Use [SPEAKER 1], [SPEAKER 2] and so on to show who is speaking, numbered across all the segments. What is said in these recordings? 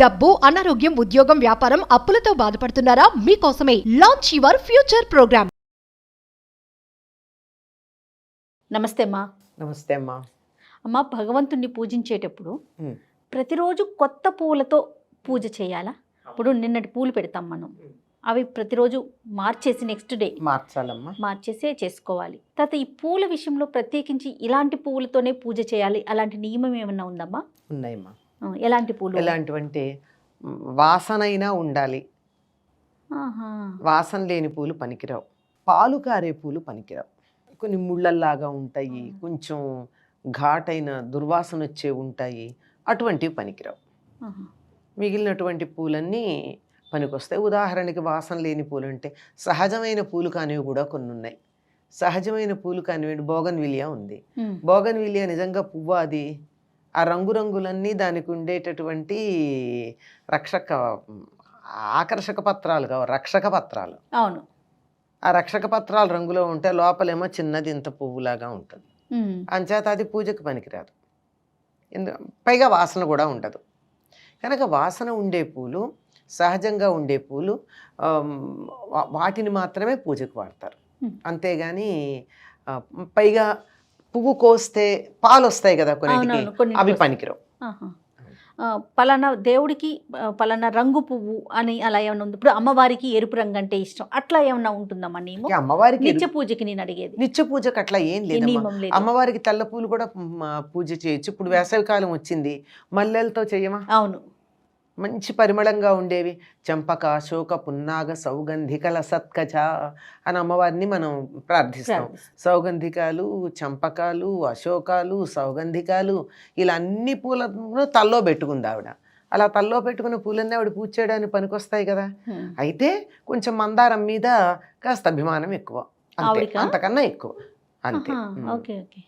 [SPEAKER 1] డబ్బు, అనారోగ్యం, ఉద్యోగం, వ్యాపారం, అప్పులతో బాధపడుతున్నారా? మీకోసమే లాంచ్ యువర్ ఫ్యూచర్ ప్రోగ్రామ్.
[SPEAKER 2] నమస్తే అమ్మా.
[SPEAKER 3] నమస్తే అమ్మా.
[SPEAKER 2] అమ్మ, భగవంతుణ్ణి పూజించేటప్పుడు ప్రతిరోజు కొత్త పూలతో పూజ చేయాలా? ఇప్పుడు నిన్నటి పూలు పెడతాం మనం, అవి ప్రతిరోజు మార్చేసి నెక్స్ట్ డే
[SPEAKER 3] మార్చాలమ్మా,
[SPEAKER 2] మార్చేసే చేసుకోవాలి. తర్వాత ఈ పూల విషయంలో ప్రత్యేకించి ఇలాంటి పువ్వులతోనే పూజ చేయాలి, అలాంటి నియమం ఏమన్నా ఉందమ్మా?
[SPEAKER 3] ఉన్నాయమ్మా.
[SPEAKER 2] ఎలాంటి పూలు?
[SPEAKER 3] ఎలాంటివంటే వాసనైనా ఉండాలి. వాసన లేని పూలు పనికిరావు. పాలు కారే పూలు పనికిరావు. కొన్ని ముళ్ళల్లాగా ఉంటాయి, కొంచెం ఘాటైన దుర్వాసన వచ్చే ఉంటాయి, అటువంటివి పనికిరావు. మిగిలినటువంటి పూలన్నీ పనికొస్తాయి. ఉదాహరణకి వాసన లేని పూలు అంటే సహజమైన పూలు కానివి కూడా కొన్ని ఉన్నాయి. సహజమైన పూలు కానివ్వండి, బోగన్విలియా ఉంది. బోగన్విలియా నిజంగా పువ్వు, అది ఆ రంగురంగులన్నీ దానికి ఉండేటటువంటి ఆకర్షక పత్రాలు కావు, రక్షక పత్రాలు.
[SPEAKER 2] అవును.
[SPEAKER 3] ఆ రక్షక పత్రాలు రంగులో ఉంటే లోపలేమో చిన్నది ఇంత పువ్వులాగా ఉంటుంది. అంచేత అది పూజకు పనికిరాదు. పైగా వాసన కూడా ఉండదు. కనుక వాసన ఉండే పూలు, సహజంగా ఉండే పూలు, వాటిని మాత్రమే పూజకు వాడతారు. అంతేగాని పైగా పువ్వు కోస్తే పాలు వస్తాయి కదా కొన్నిటికి, అవి పనికిరావు.
[SPEAKER 2] పలానా దేవుడికి పలానా రంగు పువ్వు అని అలా ఏమన్నా ఉంది? ఇప్పుడు అమ్మవారికి ఎరుపు రంగు అంటే ఇష్టం, అట్లా ఏమన్నా ఉంటుందమ్మా నియమం?
[SPEAKER 3] అమ్మవారికి
[SPEAKER 2] నిత్య పూజకి నేను అడిగేది.
[SPEAKER 3] నిత్య పూజకు అట్లా ఏం లేదు. అమ్మవారికి తెల్ల పూలు కూడా పూజ చేయొచ్చు. ఇప్పుడు వేసవికాలం వచ్చింది, మల్లెలతో చెయ్యమా?
[SPEAKER 2] అవును.
[SPEAKER 3] మంచి పరిమళంగా ఉండేవి, చంపక, అశోక, పున్నాగ, సౌగంధికల సత్కజ అని అమ్మవారిని మనం ప్రార్థిస్తాం. సౌగంధికాలు, చంపకాలు, అశోకాలు, సౌగంధికాలు, ఇలా అన్ని పూలను తల్లో పెట్టుకుంది ఆవిడ. అలా తల్లో పెట్టుకున్న పూలన్నీ ఆవిడ పూజ చేయడానికి పనికొస్తాయి కదా. అయితే కొంచెం మందారం మీద కాస్త అభిమానం ఎక్కువ, అంతే, అంతకన్నా ఎక్కువ, అంతే.
[SPEAKER 2] Okay okay.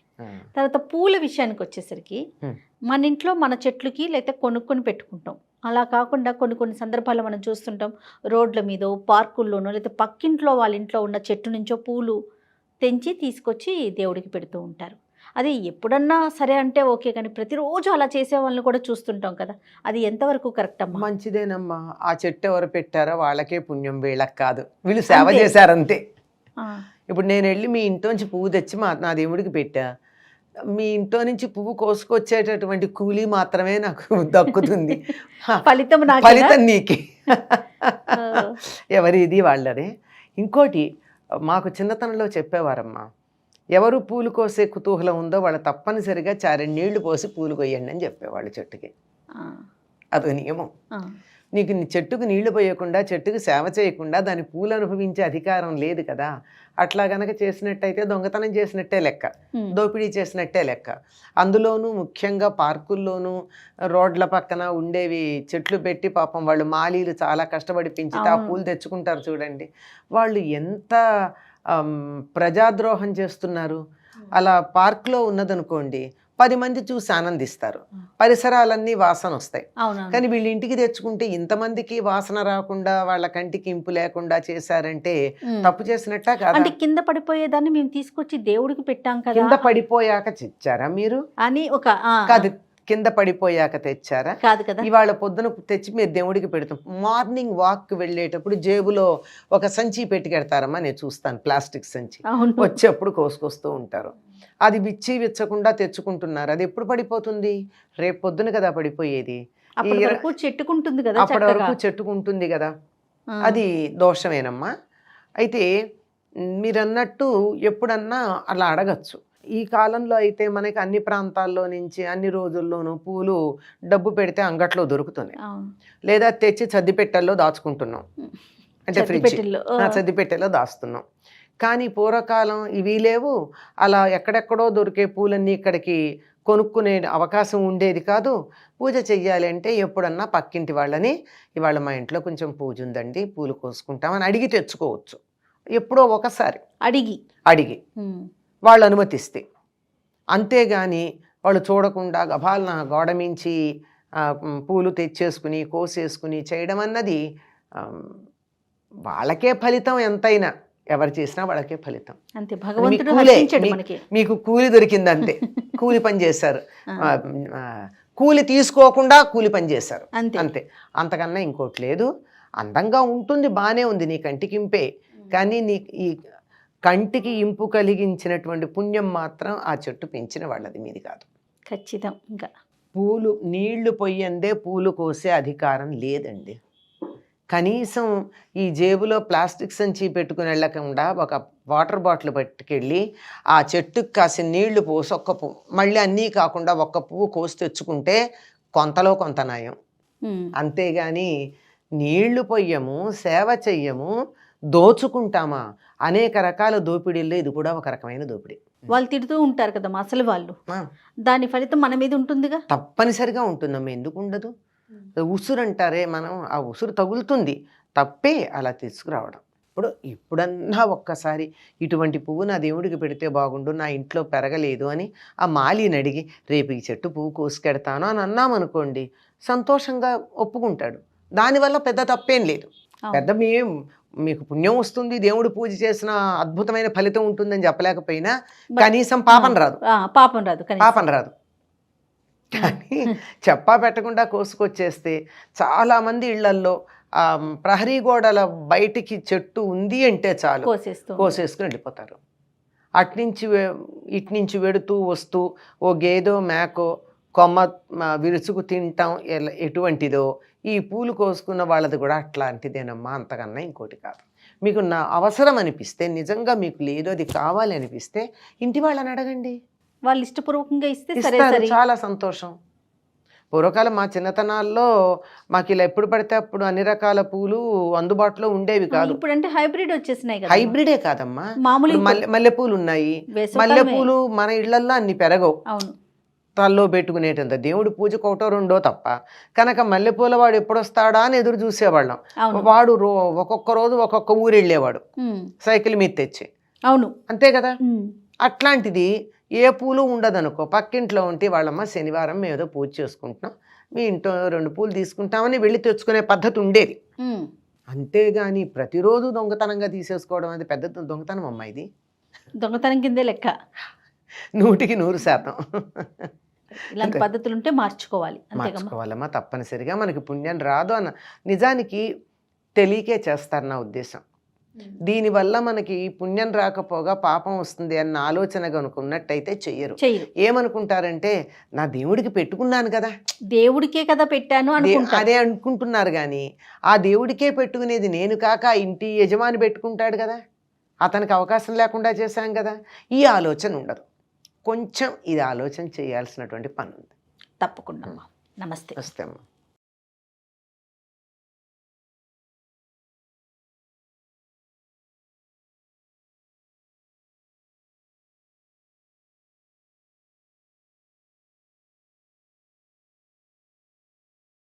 [SPEAKER 2] తర్వాత పూల విషయానికి వచ్చేసరికి మన ఇంట్లో మన చెట్లుకి లేకపోతే కొనుక్కొని పెట్టుకుంటాం. అలా కాకుండా కొన్ని కొన్ని సందర్భాల్లో మనం చూస్తుంటాం, రోడ్ల మీదో పార్కుల్లోనో లేకపోతే పక్కింట్లో వాళ్ళ ఇంట్లో ఉన్న చెట్టు నుంచో పూలు తెంచి తీసుకొచ్చి దేవుడికి పెడుతూ ఉంటారు. అది ఎప్పుడన్నా సరే అంటే ఓకే, కానీ ప్రతిరోజు అలా చేసే వాళ్ళని కూడా చూస్తుంటాం కదా, అది ఎంతవరకు కరెక్ట్ అమ్మా?
[SPEAKER 3] మంచిదేనమ్మా. ఆ చెట్టు ఎవరు పెట్టారో వాళ్ళకే పుణ్యం, వీళ్ళకి కాదు. వీళ్ళు సేవ చేశారంతే. ఇప్పుడు నేను వెళ్ళి మీ ఇంట్లోంచి పువ్వు తెచ్చి నా దేవుడికి పెట్టా, మీ ఇంట్లో నుంచి పువ్వు కోసుకొచ్చేటటువంటి కూలీ మాత్రమే నాకు దక్కుతుంది.
[SPEAKER 2] ఫలితం
[SPEAKER 3] నీకే. ఎవరిది వాళ్ళదే. ఇంకోటి మాకు చిన్నతనంలో చెప్పేవారమ్మా, ఎవరు పూలు కోసే కుతూహలం ఉందో వాళ్ళు తప్పనిసరిగా 4 నీళ్లు పోసి పూలు కొయ్యండి అని చెప్పేవాళ్ళు చెట్టుకి. అదో నియమం. నీకు చెట్టుకు నీళ్లు పోయకుండా, చెట్టుకు సేవ చేయకుండా దాని పూలు అనుభవించే అధికారం లేదు కదా. అట్లా గనక చేసినట్టయితే దొంగతనం చేసినట్టే లెక్క, దోపిడీ చేసినట్టే లెక్క. అందులోనూ ముఖ్యంగా పార్కుల్లోనూ రోడ్ల పక్కన ఉండేవి చెట్లు పెట్టి పాపం వాళ్ళు మాలీలు చాలా కష్టపడి పెంచితే ఆ పూలు తెచ్చుకుంటారు చూడండి. వాళ్ళు ఎంత ప్రజాద్రోహం చేస్తున్నారు. అలా పార్క్లో ఉన్నదనుకోండి, 10 మంది చూసి ఆనందిస్తారు, పరిసరాలన్నీ వాసన వస్తాయి. కానీ వీళ్ళు ఇంటికి తెచ్చుకుంటే ఇంతమందికి వాసన రాకుండా, వాళ్ళ కంటికి ఇంపు లేకుండా చేశారంటే తప్పు చేసినట్టా కాదా?
[SPEAKER 2] అంటే కింద పడిపోయేదాన్ని మేము తీసుకొచ్చి దేవుడికి పెట్టాం కదా.
[SPEAKER 3] కింద పడిపోయాక తెచ్చారా మీరు అని? కాదు, కింద పడిపోయాక తెచ్చారా?
[SPEAKER 2] కాదు కదా.
[SPEAKER 3] ఇవాళ పొద్దున తెచ్చి మీరు దేవుడికి పెడతాం. మార్నింగ్ వాక్ వెళ్ళేటప్పుడు జేబులో ఒక సంచి పెట్టుకెడతారమ్మా, నేను చూస్తాను, ప్లాస్టిక్ సంచి. వచ్చేప్పుడు కోసుకొస్తూ ఉంటారు. అది విచ్చకుండా తెచ్చుకుంటున్నారు. అది ఎప్పుడు పడిపోతుంది? రేపు పొద్దున కదా పడిపోయేది.
[SPEAKER 2] అప్పటి వరకు చెట్టుకుంటుంది
[SPEAKER 3] కదా. అది దోషమేనమ్మా. అయితే మీరన్నట్టు ఎప్పుడన్నా అలా అడగచ్చు. ఈ కాలంలో అయితే మనకి అన్ని ప్రాంతాల్లో నుంచి అన్ని రోజుల్లోనూ పూలు డబ్బు పెడితే అంగట్లో దొరుకుతుంది, లేదా తెచ్చి సద్దిపెట్టెల్లో దాచుకుంటున్నాం, అంటే ఫ్రిడ్జ్ సద్దిపెట్టెల్లో దాస్తున్నాం. కానీ పూర్వకాలం ఇవి లేవు. అలా ఎక్కడెక్కడో దొరికే పూలన్నీ ఇక్కడికి కొనుక్కునే అవకాశం ఉండేది కాదు. పూజ చెయ్యాలి అంటే ఎప్పుడన్నా పక్కింటి వాళ్ళని, ఇవాళ మా ఇంట్లో కొంచెం పూజ ఉందండి, పూలు కోసుకుంటామని అడిగి తెచ్చుకోవచ్చు. ఎప్పుడో ఒకసారి అడిగి వాళ్ళు అనుమతిస్తే. అంతేగాని వాళ్ళు చూడకుండా గభాలన గోడ మించి పూలు తెచ్చేసుకుని కోసేసుకుని చేయడం అన్నది వాళ్ళకే ఫలితం. ఎంతైనా ఎవరు చేసినా వాళ్ళకే ఫలితం.
[SPEAKER 2] అంతే, భగవంతుడు హర్షించడు మనకి.
[SPEAKER 3] మీకు కూలి దొరికింది అంతే, కూలి పని చేశారు. కూలి తీసుకోకుండా కూలి పని చేశారు,
[SPEAKER 2] అంతే.
[SPEAKER 3] అంతే. అంతకన్నా ఇంకోటి లేదు. అందంగా ఉంటుంది, బాగానే ఉంది, నీ కంటికి ఇంపే. కానీ నీ ఈ కంటికి ఇంపు కలిగించినటువంటి పుణ్యం మాత్రం ఆ చెట్టు పెంచిన వాళ్ళది, మీది కాదు.
[SPEAKER 2] ఖచ్చితం. ఇంకా
[SPEAKER 3] పూలు నీళ్లు పొయ్యందే పూలు కోసే అధికారం లేదండి. కనీసం ఈ జేబులో ప్లాస్టిక్ సంచి పెట్టుకుని వెళ్ళకుండా ఒక వాటర్ బాటిల్ పట్టుకెళ్ళి ఆ చెట్టుకి కాసిన నీళ్లు పోసి ఒక్క పువ్వు, మళ్ళీ అన్నీ కాకుండా ఒక్క పువ్వు కోసి తెచ్చుకుంటే కొంతలో కొంత నయం. అంతేగాని నీళ్లు పొయ్యము, సేవ చెయ్యము, దోచుకుంటామా? అనేక రకాల దోపిడీల్లో ఇది కూడా ఒక రకమైన దోపిడీ.
[SPEAKER 2] వాళ్ళు తిడుతూ ఉంటారు కదా అసలు వాళ్ళు, దాని ఫలితం మన మీద ఉంటుందిగా.
[SPEAKER 3] తప్పనిసరిగా ఉంటుందమ్మా, ఎందుకు ఉండదు? ఉసురు అంటారే, మనం ఆ ఉసురు తగులుతుంది, తప్పే అలా తీసుకురావడం. ఇప్పుడన్నా ఒక్కసారి ఇటువంటి పువ్వు నా దేవుడికి పెడితే బాగుండు, నా ఇంట్లో పెరగలేదు అని ఆ మాలిని అడిగి రేపు ఈ చెట్టు పువ్వు కోసుకెడతాను అని అన్నామనుకోండి, సంతోషంగా ఒప్పుకుంటాడు. దానివల్ల పెద్ద తప్పేం లేదు. పెద్ద మీకు పుణ్యం వస్తుంది, దేవుడు పూజ చేసిన అద్భుతమైన ఫలితం ఉంటుందని చెప్పలేకపోయినా కనీసం పాపం రాదు. కానీ చెప్పా పెట్టకుండా కోసుకొచ్చేస్తే చాలామంది ఇళ్లల్లో ప్రహరీ గోడల బయటికి చెట్టు ఉంది అంటే చాలు కోసేసుకుని వెళ్ళిపోతారు. ఇట్నుంచి వెడుతూ వస్తూ ఓ గేదో మేకో కొమ్మ విరుచుకు తింటాం ఎటువంటిదో, ఈ పూలు కోసుకున్న వాళ్ళది కూడా అట్లాంటిదేనమ్మా, అంతకన్నా ఇంకోటి కాదు. మీకు నా అవసరం అనిపిస్తే, నిజంగా మీకు లేదు అది కావాలి అనిపిస్తే ఇంటి వాళ్ళని అడగండి,
[SPEAKER 2] వాళ్ళు ఇష్టపూర్వకంగా
[SPEAKER 3] ఇస్తారు, చాలా సంతోషం. పూర్వకాలం మా చిన్నతనాల్లో మాకు ఇలా ఎప్పుడు పడితే అప్పుడు అన్ని రకాల పూలు అందుబాటులో ఉండేవి కాదు.
[SPEAKER 2] ఇప్పుడంటే హైబ్రిడ్ వచ్చేసినాయి కదా.
[SPEAKER 3] హైబ్రిడే కాదమ్మా, మల్లెపూలు ఉన్నాయి. మల్లెపూలు మన ఇళ్లల్లో అన్ని పెరగవు, తల్లో పెట్టుకునేటంత. దేవుడి పూజకు ఒకటో రెండో తప్ప. కనుక మల్లెపూల వాడు ఎప్పుడు వస్తాడా అని ఎదురు చూసేవాళ్ళం. వాడు ఒక్కొక్క రోజు ఒక్కొక్క ఊరు వెళ్ళేవాడు సైకిల్ మీద తెచ్చి.
[SPEAKER 2] అవును,
[SPEAKER 3] అంతే కదా. అట్లాంటిది ఏ పూలు ఉండదనుకో, పక్కింట్లో ఉంటే వాళ్ళమ్మ శనివారం మేము ఏదో పూజ చేసుకుంటున్నాం, మీ ఇంట్లో 2 పూలు తీసుకుంటామని వెళ్ళి తెచ్చుకునే పద్ధతి ఉండేది. అంతేగాని ప్రతిరోజు దొంగతనంగా తీసేసుకోవడం అది పెద్ద దొంగతనం అమ్మా. ఇది
[SPEAKER 2] దొంగతనం కిందే లెక్క,
[SPEAKER 3] 100%
[SPEAKER 2] ఇలాంటి పద్ధతులు ఉంటే మార్చుకోవాలమ్మా.
[SPEAKER 3] తప్పనిసరిగా మనకి పుణ్యం రాదు అన్న నిజానికి తెలియకే చేస్తారు నా ఉద్దేశం. దీనివల్ల మనకి పుణ్యం రాకపోగా పాపం వస్తుంది అన్న ఆలోచన కనుకున్నట్టయితే చెయ్యరు. ఏమనుకుంటారంటే నా దేవుడికి పెట్టుకున్నాను కదా,
[SPEAKER 2] దేవుడికే కదా పెట్టాను
[SPEAKER 3] అదే అనుకుంటున్నారు. కానీ ఆ దేవుడికే పెట్టుకునేది నేను కాక ఇంటి యజమాని పెట్టుకుంటాడు కదా, అతనికి అవకాశం లేకుండా చేశాం కదా, ఈ ఆలోచన ఉండదు. కొంచెం ఇది ఆలోచన చేయాల్సినటువంటి పని ఉంది.
[SPEAKER 2] తప్పకుండా. నమస్తే.
[SPEAKER 3] నమస్తే అమ్మా.